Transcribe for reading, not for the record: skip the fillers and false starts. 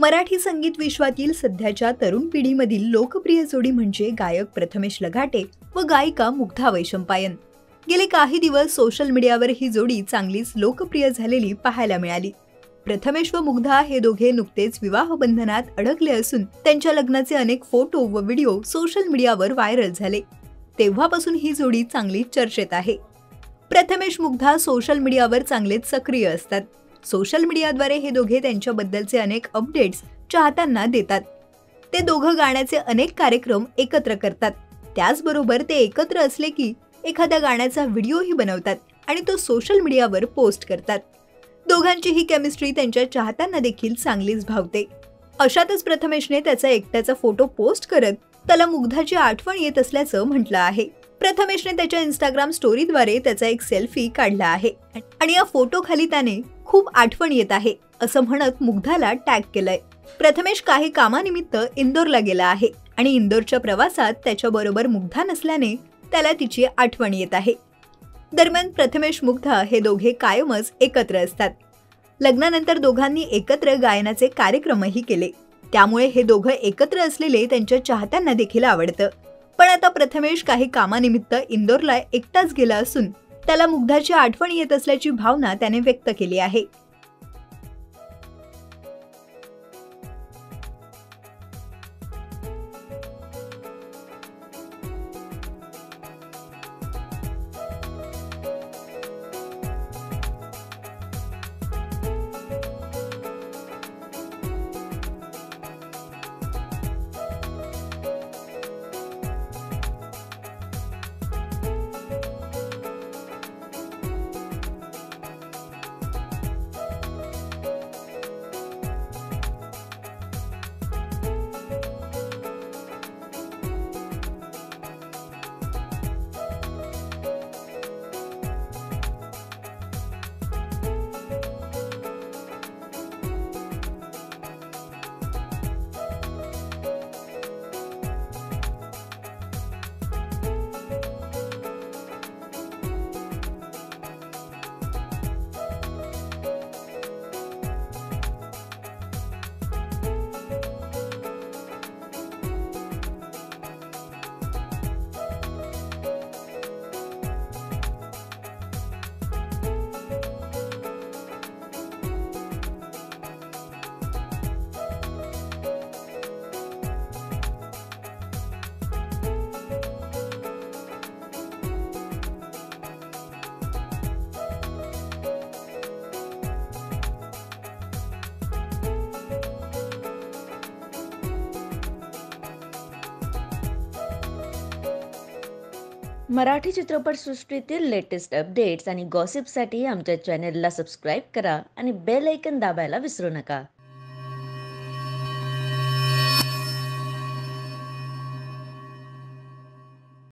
मराठी संगीत विश्वातील सध्याच्या तरुण पिढीमधील लोकप्रिय जोडी म्हणजे गायक प्रथमेश लगाटे व गायिका मुग्धा वैशंपायन। गेले काही दिवस सोशल मीडियावर ही जोडी चांगलीच लोकप्रिय झालेली पाहायला मिळाली। प्रथमेश व मुग्धा हे दोघे नुकतेच विवाह बंधनात अडकले असून त्यांच्या लग्नाचे अनेक फोटो व व्हिडिओ सोशल मीडियावर व्हायरल झाले। तेव्हापासून ही जोडी चांगलीच चर्चेत आहे। प्रथमेश मुग्धा सोशल मीडियावर चांगलेच सक्रिय असतात। सोशल मीडियाद्वारे हे दोघे त्यांच्याबद्दलचे अनेक अपडेट्स चाहत्यांना देतात। ते दोघं गाण्याचे अनेक कार्यक्रम एकत्र करतात। त्याचबरोबर ते एकत्र असले की एखाद्या गाण्याचा व्हिडिओही बनवतात आणि तो सोशल मीडियावर पोस्ट करतात। दोघांची ही केमिस्ट्री त्यांच्या चाहत्यांना देखील चांगलीच भावते। अशातच प्रथमेशने त्याचा एकट्याचा फोटो पोस्ट करत त्याला मुग्धाची आठवण येत असल्याचं म्हटलं आहे। प्रथमेशने त्याच्या इंस्टाग्राम स्टोरीद्वारे त्याचा एक सेल्फी काढला आहे आणि या फोटो खाली त्याने खूप आठवण येत आहे असं म्हणत मुग्धाला टॅग केलंय। प्रथमेश काही कामानिमित्त इंदोरला गेला आहे आणि इंदोरच्या प्रवासात त्याच्याबरोबर मुग्धा नसल्याने त्याला तिची आठवण येत आहे। दरम्यान प्रथमेश मुग्धा हे दोघे कायमच एकत्र असतात। लग्नानंतर दोघांनी एकत्र गायनाचे कार्यक्रमही केले, त्यामुळे हे दोघं एकत्र असलेले त्यांच्या चाहत्यांना देखील आवडतं। पण आता प्रथमेश काही कामानिमित्त इंदोरला एकटाच गेला असून त्याला मुग्धाची आठवण येत असल्याची भावना त्याने व्यक्त केली आहे। मराठी चित्रपटसृष्टीतील लेटेस्ट अपडेट्स आणि गॉसिपसाठी आमच्या चॅनेलला सबस्क्राईब करा आणि बेल आयकॉन दाबायला विसरू नका।